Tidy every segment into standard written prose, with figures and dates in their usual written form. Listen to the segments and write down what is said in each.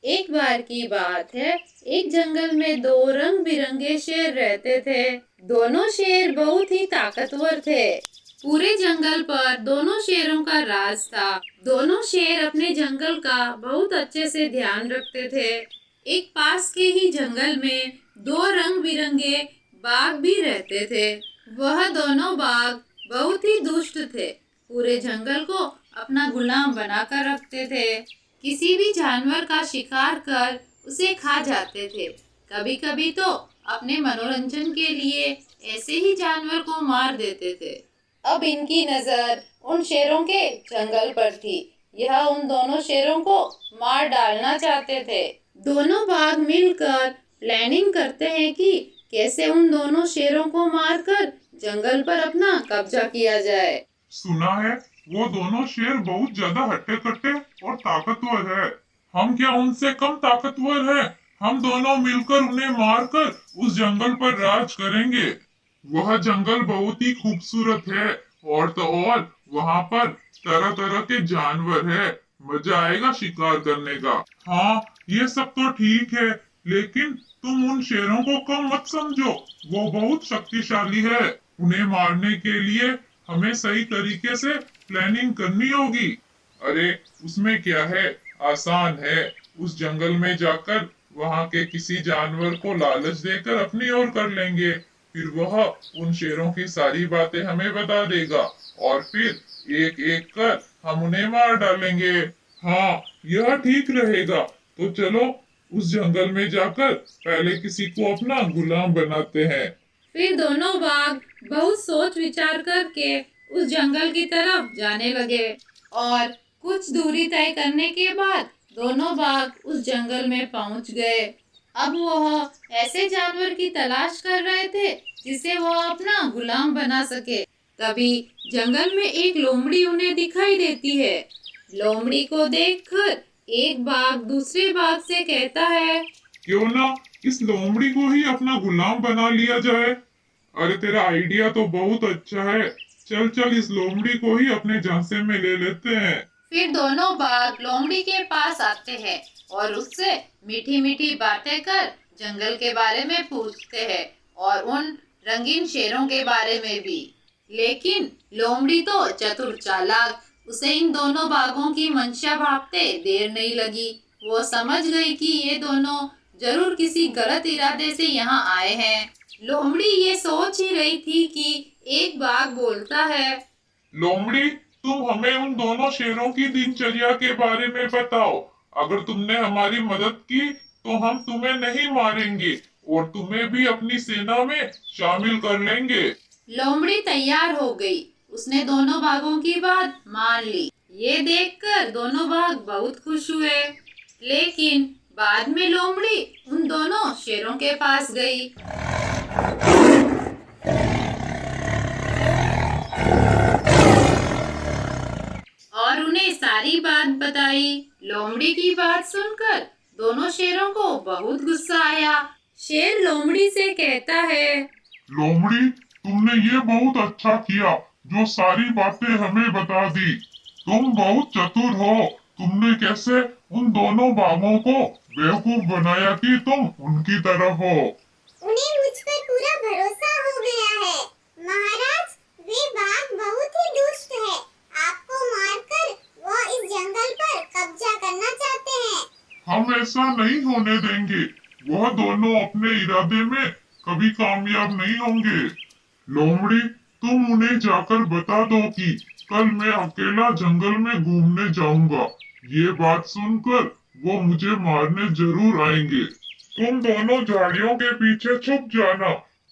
एक बार की बात है, एक जंगल में दो रंग बिरंगे शेर रहते थे। दोनों शेर बहुत ही ताकतवर थे। पूरे जंगल पर दोनों शेरों का राज था। दोनों शेर अपने जंगल का बहुत अच्छे से ध्यान रखते थे। एक पास के ही जंगल में दो रंग बिरंगे बाघ भी रहते थे। वह दोनों बाघ बहुत ही दुष्ट थे। पूरे जंगल को अपना गुलाम बनाकर रखते थे। किसी भी जानवर का शिकार कर उसे खा जाते थे। कभी कभी तो अपने मनोरंजन के लिए ऐसे ही जानवर को मार देते थे। अब इनकी नजर उन शेरों के जंगल पर थी। यह उन दोनों शेरों को मार डालना चाहते थे। दोनों बाघ मिलकर प्लानिंग करते हैं कि कैसे उन दोनों शेरों को मारकर जंगल पर अपना कब्जा किया जाए। सुना है वो दोनों शेर बहुत ज्यादा हट्टे कट्टे और ताकतवर है। हम क्या उनसे कम ताकतवर हैं? हम दोनों मिलकर उन्हें मारकर उस जंगल पर राज करेंगे। वह जंगल बहुत ही खूबसूरत है और तो और वहाँ पर तरह तरह के जानवर है। मजा आएगा शिकार करने का। हाँ, ये सब तो ठीक है, लेकिन तुम उन शेरों को कम मत समझो। वो बहुत शक्तिशाली है। उन्हें मारने के लिए हमें सही तरीके से प्लानिंग करनी होगी। अरे उसमें क्या है, आसान है। उस जंगल में जाकर वहां के किसी जानवर को लालच देकर अपनी ओर कर लेंगे। फिर वह उन शेरों की सारी बातें हमें बता देगा और फिर एक एक कर हम उन्हें मार डालेंगे। हाँ, यह ठीक रहेगा। तो चलो उस जंगल में जाकर पहले किसी को अपना गुलाम बनाते हैं। फिर दोनों बाघ बहुत सोच विचार करके उस जंगल की तरफ जाने लगे और कुछ दूरी तय करने के बाद दोनों बाघ उस जंगल में पहुंच गए। अब वह ऐसे जानवर की तलाश कर रहे थे जिसे वह अपना गुलाम बना सके। तभी जंगल में एक लोमड़ी उन्हें दिखाई देती है। लोमड़ी को देखकर एक बाघ दूसरे बाघ से कहता है, क्यों ना इस लोमड़ी को ही अपना गुलाम बना लिया जाए। अरे तेरा आइडिया तो बहुत अच्छा है। चल चल इस लोमड़ी को ही अपने झांसे में ले लेते हैं। फिर दोनों बाघ लोमड़ी के पास आते हैं और उससे मीठी मीठी बातें कर जंगल के बारे में पूछते हैं और उन रंगीन शेरों के बारे में भी। लेकिन लोमड़ी तो चतुर चालाक, उसे इन दोनों बाघों की मंशा भांपते देर नहीं लगी। वो समझ गई कि ये दोनों जरूर किसी गलत इरादे से यहाँ आए हैं। लोमड़ी ये सोच ही रही थी कि एक बाघ बोलता है, लोमड़ी, तुम हमें उन दोनों शेरों की दिनचर्या के बारे में बताओ। अगर तुमने हमारी मदद की तो हम तुम्हें नहीं मारेंगे और तुम्हें भी अपनी सेना में शामिल कर लेंगे। लोमड़ी तैयार हो गई। उसने दोनों बाघों की बात मान ली। ये देखकर दोनों बाघ बहुत खुश हुए। लेकिन बाद में लोमड़ी उन दोनों शेरों के पास गई और उन्हें सारी बात बताई। लोमड़ी की बात सुनकर दोनों शेरों को बहुत गुस्सा आया। शेर लोमड़ी से कहता है, लोमड़ी, तुमने ये बहुत अच्छा किया जो सारी बातें हमें बता दी। तुम बहुत चतुर हो। तुमने कैसे उन दोनों बाघों को बेवकूफ बनाया कि तुम उनकी तरफ हो। उन्हें मुझ पर पूरा भरोसा हो गया है। महाराज, वे बाघ बहुत ही दुष्ट है। आपको मारकर वो इस जंगल पर कब्जा करना चाहते हैं। हम ऐसा नहीं होने देंगे। वह दोनों अपने इरादे में कभी कामयाब नहीं होंगे। लोमड़ी, तुम उन्हें जाकर बता दो कि कल मैं अकेला जंगल में घूमने जाऊंगा। ये बात सुनकर वो मुझे मारने जरूर आएंगे। तुम दोनों झाड़ियों के पीछे छुप जाना।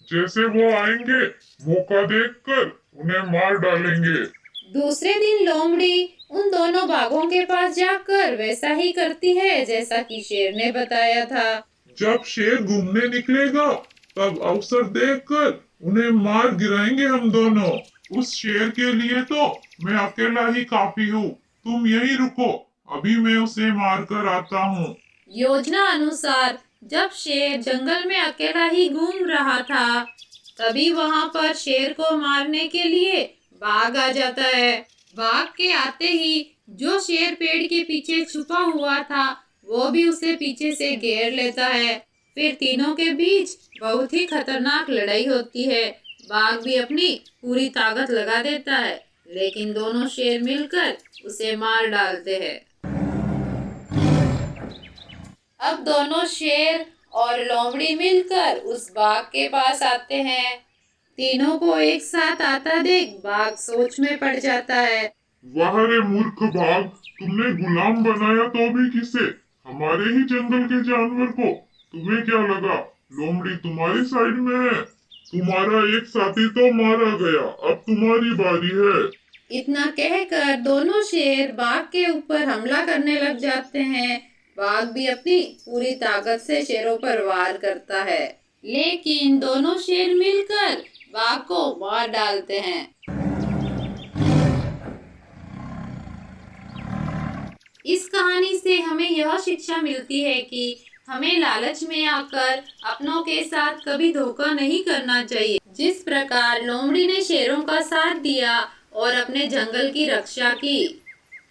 जैसे वो आएंगे, मौका देखकर उन्हें मार डालेंगे। दूसरे दिन लोमड़ी उन दोनों बाघों के पास जाकर वैसा ही करती है जैसा कि शेर ने बताया था। जब शेर घूमने निकलेगा तब अवसर देखकर उन्हें मार गिराएंगे हम दोनों। उस शेर के लिए तो मैं अकेला ही काफी हूँ। तुम यहीं रुको, अभी मैं उसे मार कर आता हूँ। योजना अनुसार जब शेर जंगल में अकेला ही घूम रहा था, तभी वहां पर शेर को मारने के लिए बाघ आ जाता है। बाघ के आते ही जो शेर पेड़ के पीछे छुपा हुआ था वो भी उसे पीछे से घेर लेता है। फिर तीनों के बीच बहुत ही खतरनाक लड़ाई होती है। बाघ भी अपनी पूरी ताकत लगा देता है, लेकिन दोनों शेर मिलकर उसे मार डालते हैं। अब दोनों शेर और लोमड़ी मिलकर उस बाघ के पास आते हैं। तीनों को एक साथ आता देख बाघ सोच में पड़ जाता है। वाह रे मूर्ख बाघ, तुमने गुलाम बनाया तो भी किसे? हमारे ही जंगल के जानवर को। तुम्हें क्या लगा लोमड़ी तुम्हारी साइड में है? तुम्हारा एक साथी तो मारा गया, अब तुम्हारी बारी है। इतना कहकर दोनों शेर बाघ के ऊपर हमला करने लग जाते हैं। बाघ भी अपनी पूरी ताकत से शेरों पर वार करता है, लेकिन दोनों शेर मिलकर बाघ को मार डालते हैं। इस कहानी से हमें यह शिक्षा मिलती है कि हमें लालच में आकर अपनों के साथ कभी धोखा नहीं करना चाहिए। जिस प्रकार लोमड़ी ने शेरों का साथ दिया और अपने जंगल की रक्षा की।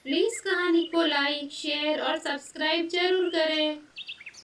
प्लीज कहानी को लाइक, शेयर और सब्सक्राइब जरूर करें।